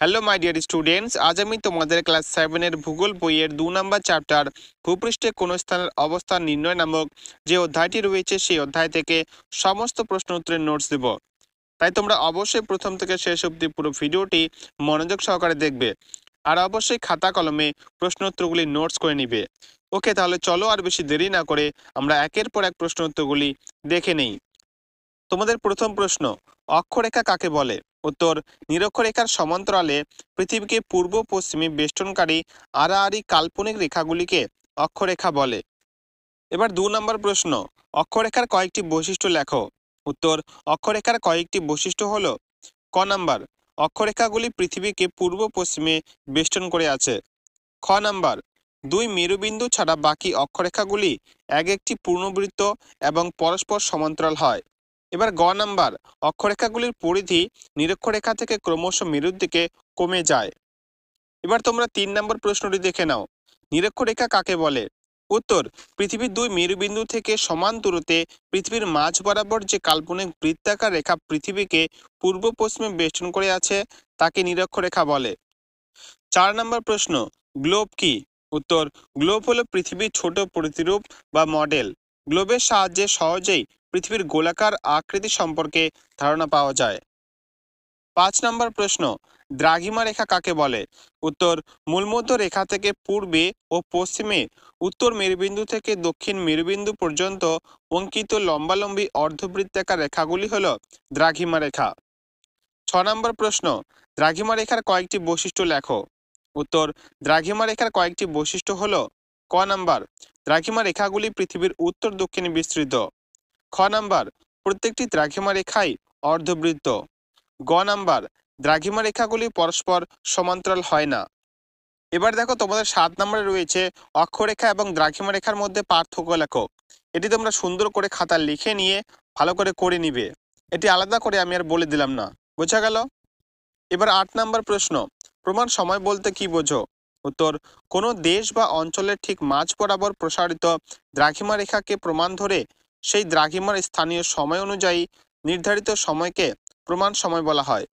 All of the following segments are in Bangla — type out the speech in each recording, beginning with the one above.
হ্যালো মাই ডিয়ার স্টুডেন্টস, আজ আমি তোমাদের ক্লাস 7 ভূগোল বইয়ের 2 নম্বর চ্যাপ্টার ভূপৃষ্ঠে কোন স্থানের অবস্থান নির্ণয় নামক যে অধ্যায়টি রয়েছে সেই অধ্যায় থেকে সমস্ত প্রশ্ন উত্তরের নোটস দেব। তাই তোমরা অবশ্যই প্রথম থেকে শেষ অবধি পুরো ভিডিওটি মনোযোগ সহকারে দেখবে আর অবশ্যই খাতা কলমে প্রশ্ন উত্তরগুলি নোটস করে নিবে। ওকে, তাহলে চলো আর বেশি দেরি না করে আমরা একের পর এক প্রশ্ন উত্তরগুলি দেখে নেই। তোমাদের প্রথম প্রশ্ন, অক্ষরেখা কাকে বলে? উত্তর, নিরক্ষরেখার সমান্তরালে পৃথিবীকে পূর্ব পশ্চিমে বেষ্টনকারী আড়াআড়ি কাল্পনিক রেখাগুলিকে অক্ষরেখা বলে। এবার 2 নম্বর প্রশ্ন, অক্ষরেখার কয়েকটি বৈশিষ্ট্য লেখো। উত্তর, অক্ষরেখার কয়েকটি বৈশিষ্ট্য হলো: ক নাম্বার, অক্ষরেখাগুলি পৃথিবীকে পূর্ব পশ্চিমে বেষ্টন করে আছে। খ নাম্বার, দুই মেরুবিন্দু ছাড়া বাকি অক্ষরেখাগুলি এক একটি পূর্ণবৃত্ত এবং পরস্পর সমান্তরাল হয়। এবার গ নাম্বার, অক্ষরেখাগুলির পরিধি নিরক্ষরেখা থেকে ক্রমশ মেরুর দিকে কমে যায়। এবার তোমরা 3 নম্বর প্রশ্নটি দেখে নাও, নিরক্ষরেখা কাকে বলে? উত্তর, পৃথিবীর দুই মেরুবিন্দু থেকে সমান দূরত্বে পৃথিবীর মাঝ বরাবর যে কাল্পনিক বৃত্তাকার রেখা পৃথিবীকে পূর্ব পশ্চিমে বেষ্টন করে আছে তাকে নিরক্ষরেখা বলে। 4 নম্বর প্রশ্ন, গ্লোব কি? উত্তর, গ্লোব হলো পৃথিবীর ছোট প্রতিরূপ বা মডেল। গ্লোবের সাহায্যে সহজেই পৃথিবীর গোলাকার আকৃতি সম্পর্কে ধারণা পাওয়া যায়। 5 নম্বর প্রশ্ন, দ্রাঘিমা রেখা কাকে বলে? উত্তর, মূলমধ্য রেখা থেকে পূর্বে ও পশ্চিমে উত্তর মেরুবিন্দু থেকে দক্ষিণ মেরুবিন্দু পর্যন্ত অঙ্কিত লম্বালম্বি অর্ধবৃত্তাকার রেখাগুলি হল দ্রাঘিমা রেখা। 6 নম্বর প্রশ্ন, দ্রাঘিমা রেখার কয়েকটি বৈশিষ্ট্য লেখো। উত্তর, দ্রাঘিমা রেখার কয়েকটি বৈশিষ্ট্য হলো: ক নাম্বার, দ্রাঘিমা রেখাগুলি পৃথিবীর উত্তর দক্ষিণে বিস্তৃত। খ নাম্বার, প্রত্যেকটি দ্রাঘিমা রেখাই অর্ধবৃত্ত। গ নাম্বার, দ্রাঘিমা রেখাগুলি পরস্পর সমান্তরাল হয় না। এবার দেখো তোমাদের 7 নম্বরে রয়েছে অক্ষরেখা এবং দ্রাঘিমা রেখার মধ্যে পার্থক্য লেখো। এটি তোমরা সুন্দর করে খাতা লিখে নিয়ে ভালো করে নিবে। এটি আলাদা করে আমি আর বলে দিলাম না, বোঝা গেল? এবার 8 নম্বর প্রশ্ন, প্রমাণ সময় বলতে কি বোঝো? উত্তর, কোনো দেশ বা অঞ্চলের ঠিক মাঝ বরাবর প্রসারিত দ্রাঘিমা রেখাকে প্রমাণ ধরে সেই দ্রাঘিমার স্থানীয় সময় অনুযায়ী নির্ধারিত সময়কে প্রমাণ সময় বলা হয়।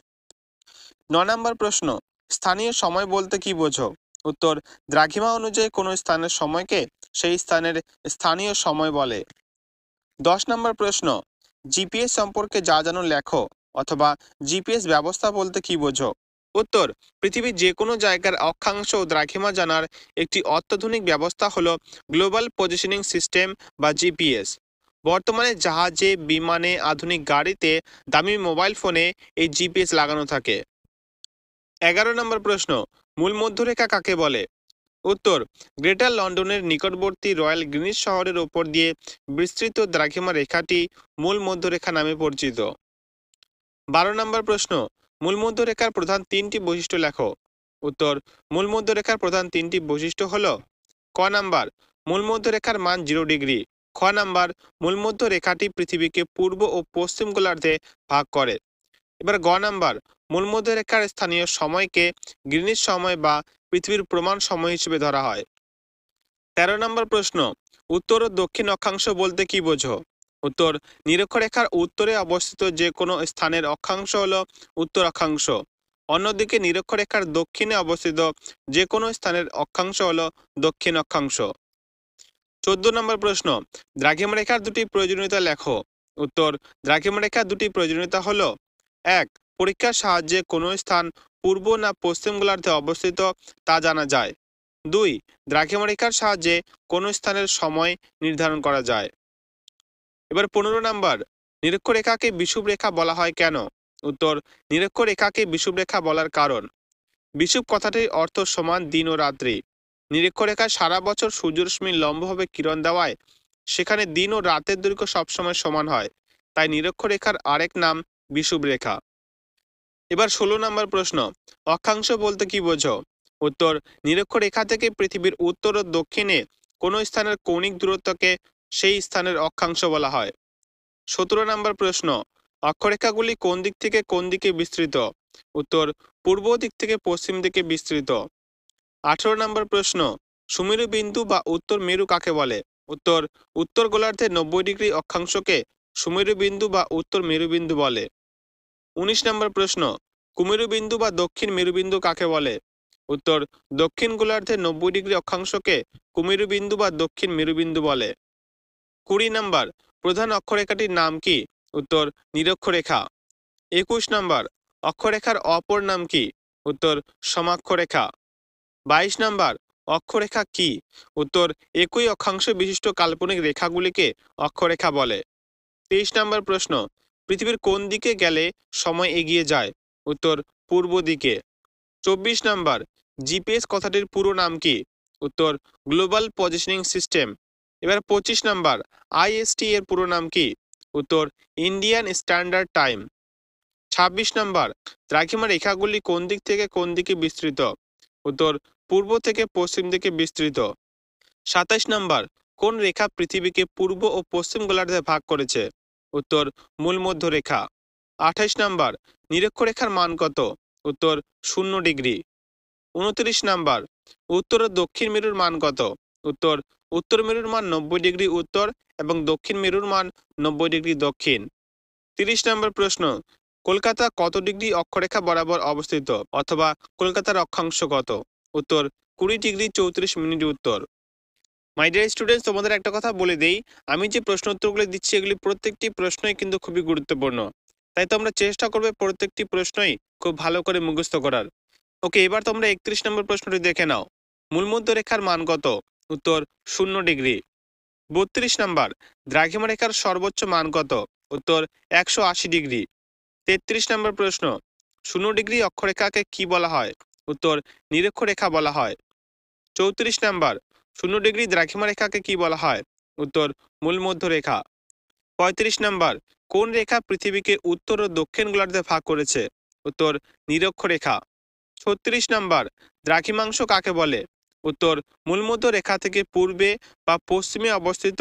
9 নম্বর প্রশ্ন, স্থানীয় সময় বলতে কি বোঝো? উত্তর, দ্রাঘিমা অনুযায়ী কোনো স্থানের সময়কে সেই স্থানের স্থানীয় সময় বলে। 10 নম্বর প্রশ্ন, জিপিএস সম্পর্কে যা জানো লেখো, অথবা জিপিএস ব্যবস্থা বলতে কি বোঝো? উত্তর, পৃথিবীর যে কোনো জায়গার অক্ষাংশ ও দ্রাঘিমা জানার একটি অত্যাধুনিক ব্যবস্থা হলো গ্লোবাল পজিশনিং সিস্টেম বা জিপিএস। বর্তমানে জাহাজে, বিমানে, আধুনিক গাড়িতে, দামি মোবাইল ফোনে এই জিপিএস লাগানো থাকে। 11 নম্বর প্রশ্ন, মূল মধ্যরেখা কাকে বলে? উত্তর, গ্রেটার লন্ডনের নিকটবর্তী রয়্যাল গ্রিনিচ শহরের ওপর দিয়ে বিস্তৃত দ্রাঘিমা রেখাটি মূল মধ্যরেখা নামে পরিচিত। 12 নম্বর প্রশ্ন, মূল মধ্যরেখার প্রধান 3টি বৈশিষ্ট্য লেখো। উত্তর, মূল মধ্যরেখার প্রধান 3টি বৈশিষ্ট্য হল: ক নাম্বার, মূল মধ্যরেখার মান 0 ডিগ্রি। খ নাম্বার, মূল মধ্য রেখাটি পৃথিবীকে পূর্ব ও পশ্চিম গোলার্ধে ভাগ করে। এবার গ নাম্বার, মূলমধ্য রেখার স্থানীয় সময়কে গ্রিনিচ সময় বা পৃথিবীর প্রমাণ সময় হিসেবে ধরা হয়। 13 নম্বর প্রশ্ন, উত্তর ও দক্ষিণ অক্ষাংশ বলতে কি বোঝো? উত্তর, নিরক্ষরেখার উত্তরে অবস্থিত যে কোনো স্থানের অক্ষাংশ হল উত্তর অক্ষাংশ। অন্যদিকে নিরক্ষরেখার দক্ষিণে অবস্থিত যে কোনো স্থানের অক্ষাংশ হল দক্ষিণ অক্ষাংশ। 14 নম্বর প্রশ্ন, দ্রাঘিমা রেখার দুটি প্রয়োজনীয়তা লেখো। উত্তর, দ্রাঘিমা রেখার দুটি প্রয়োজনীয়তা হলো: 1. পরীক্ষার সাহায্যে কোনো স্থান পূর্ব না পশ্চিম গোলার্ধে অবস্থিত তা জানা যায়। 2. দ্রাঘিমা রেখার সাহায্যে কোনো স্থানের সময় নির্ধারণ করা যায়। এবার 15 নম্বর, নিরক্ষরেখাকে বিষুব রেখা বলা হয় কেন? উত্তর, নিরক্ষরেখাকে বিষুব রেখা বলার কারণ: বিষুব কথাটির অর্থ সমান দিন ও রাত্রি। নিরক্ষরেখা সারা বছর সূর্যরশ্মি লম্বভাবে কিরণ দেওয়ায় সেখানে দিন ও রাতের দৈর্ঘ্য সবসময় সমান হয়, তাই নিরক্ষরেখার আরেক নাম বিষুব রেখা। এবার 16 নম্বর প্রশ্ন, অক্ষাংশ বলতে কি বোঝো? উত্তর, নিরক্ষরেখা থেকে পৃথিবীর উত্তর ও দক্ষিণে কোনো স্থানের কৌণিক দূরত্বকে সেই স্থানের অক্ষাংশ বলা হয়। 17 নম্বর প্রশ্ন, অক্ষরেখাগুলি কোন দিক থেকে কোন দিকে বিস্তৃত? উত্তর, পূর্ব দিক থেকে পশ্চিম দিকে বিস্তৃত। 18 নম্বর প্রশ্ন, সুমেরু বিন্দু বা উত্তর মেরু কাকে বলে? উত্তর, উত্তর গোলার্ধের 90 ডিগ্রি অক্ষাংশকে সুমেরু বিন্দু বা উত্তর মেরুবিন্দু বলে। 19 নম্বর প্রশ্ন, কুমেরুবিন্দু বা দক্ষিণ মেরুবিন্দু কাকে বলে? উত্তর, দক্ষিণ গোলার্ধে 90 ডিগ্রি অক্ষাংশকে কুমেরুবিন্দু বা দক্ষিণ মেরুবিন্দু বলে। 20 নম্বর, প্রধান অক্ষরেখাটির নাম কি? উত্তর, নিরক্ষরেখা। 21 নম্বর, অক্ষরেখার অপর নাম কি? উত্তর, সমাক্ষরেখা। 22 নম্বর, অক্ষরেখা কি? উত্তর, একই অক্ষাংশ বিশিষ্ট কাল্পনিক রেখাগুলিকে অক্ষরেখা বলে। 23 নম্বর প্রশ্ন, পৃথিবীর কোন দিকে গেলে সময় এগিয়ে যায়? উত্তর, পূর্ব দিকে। 24 নম্বর, জিপিএস কথাটির পুরো নাম কি? উত্তর, গ্লোবাল পজিশনিং সিস্টেম। এবার 25 নম্বর, আইএসটি এর পুরো নাম কি? উত্তর, ইন্ডিয়ান স্ট্যান্ডার্ড টাইম। 26 নম্বর, দ্রাঘিমা রেখাগুলি কোন দিক থেকে কোন দিকে বিস্তৃত? উত্তর, পূর্ব থেকে পশ্চিম দিকে বিস্তৃত। 27 নম্বর, কোন রেখা পৃথিবীকে পূর্ব ও পশ্চিম গোলার্ধে ভাগ করেছে? উত্তর, মূলমধ্য রেখা। 28 নম্বর, নিরক্ষরেখার মান কত? উত্তর, 0 ডিগ্রি। 29 নম্বর, উত্তর ও দক্ষিণ মেরুর মান কত? উত্তর, উত্তর মেরুর মান 90 ডিগ্রি উত্তর এবং দক্ষিণ মেরুর মান 90 ডিগ্রি দক্ষিণ। 30 নম্বর প্রশ্ন, কলকাতা কত ডিগ্রি অক্ষরেখা বরাবর অবস্থিত অথবা কলকাতার অক্ষাংশ কত? উত্তর, 20 ডিগ্রি 34 মিনিট উত্তর। মাই ডিয়ার স্টুডেন্টস, তোমাদের একটা কথা বলে দেই, আমি যে প্রশ্ন উত্তরগুলো দিচ্ছি এগুলি প্রত্যেকটি প্রশ্নই কিন্তু খুবই গুরুত্বপূর্ণ। তাই তোমরা চেষ্টা করবে প্রত্যেকটি প্রশ্নই খুব ভালো করে মুখস্থ করার। ওকে, এবার তোমরা 31 নম্বর প্রশ্নটি দেখে নাও। মূলমধ্য রেখার মান কত? উত্তর, 0 ডিগ্রি। 32 নম্বর, দ্রাঘিমা রেখার সর্বোচ্চ মান কত? উত্তর, 180 ডিগ্রি। 33 নম্বর প্রশ্ন, 0 ডিগ্রি অক্ষরেখাকে কি বলা হয়? উত্তর, নিরক্ষরেখা বলা হয়। 34 নম্বর, 0 ডিগ্রি দ্রাঘিমা রেখাকে কি বলা হয়? উত্তর, মূলমধ্য রেখা। 35 নম্বর, কোন রেখা পৃথিবীকে উত্তর ও দক্ষিণ গোলার্ধে ভাগ করেছে? উত্তর, নিরক্ষরেখা। 36 নম্বর, দ্রাঘিমাংশ কাকে বলে? উত্তর, মূলমধ্য রেখা থেকে পূর্বে বা পশ্চিমে অবস্থিত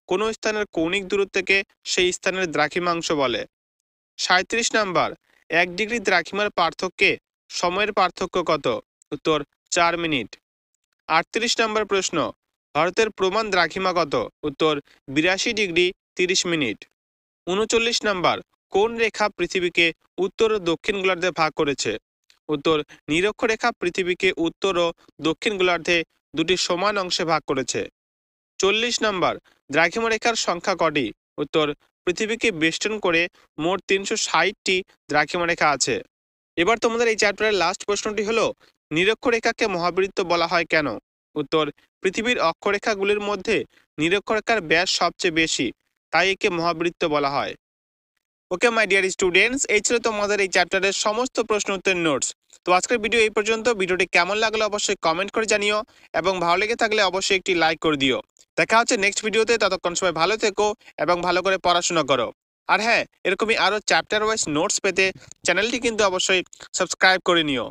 কোনো স্থানের কৌণিক দূরত্বকে সেই স্থানের দ্রাঘিমাংশ বলে। 37 নম্বর, 1 ডিগ্রি দ্রাঘিমার পার্থক্যে সময়ের পার্থক্য কত? উত্তর, 4 মিনিট। 38 নম্বর প্রশ্ন, ভারতের প্রমাণ দ্রাঘিমা কত? উত্তর, 82 ডিগ্রি 30 মিনিট। 39 নম্বর, কোন রেখা পৃথিবীকে উত্তর ও দক্ষিণ গোলার্ধে ভাগ করেছে? উত্তর, নিরক্ষরেখা পৃথিবীকে উত্তর ও দক্ষিণ গোলার্ধে দুটি সমান অংশে ভাগ করেছে। 40 নম্বর, দ্রাঘিমা রেখার সংখ্যা কটি? উত্তর, পৃথিবীকে বেষ্টন করে মোট 360টি দ্রাঘিমা রেখা আছে। এবার তোমাদের এই চ্যাপ্টারের লাস্ট প্রশ্নটি হলো, নিরক্ষরেখাকে মহাবৃত্ত বলা হয় কেন? উত্তর, পৃথিবীর অক্ষরেখাগুলির মধ্যে নিরক্ষরেখার ব্যাস সবচেয়ে বেশি, তাই একে মহাবৃত্ত বলা হয়। ওকে মাই ডিয়ার স্টুডেন্টস, এই ছিল তোমাদের এই চ্যাপ্টারের সমস্ত প্রশ্ন উত্তরের নোটস। তো আজকের ভিডিও এই পর্যন্ত। ভিডিওটি কেমন লাগলো অবশ্যই কমেন্ট করে জানিও এবং ভালো লেগে থাকলে অবশ্যই একটি লাইক করে দিও। দেখা হচ্ছে নেক্সট ভিডিওতে, ততক্ষণ সবাই ভালো থেকো এবং ভালো করে পড়াশোনা করো। আর হ্যাঁ, এরকমই আরও চ্যাপ্টার ওয়াইজ নোটস পেতে চ্যানেলটি কিন্তু অবশ্যই সাবস্ক্রাইব করে নিও।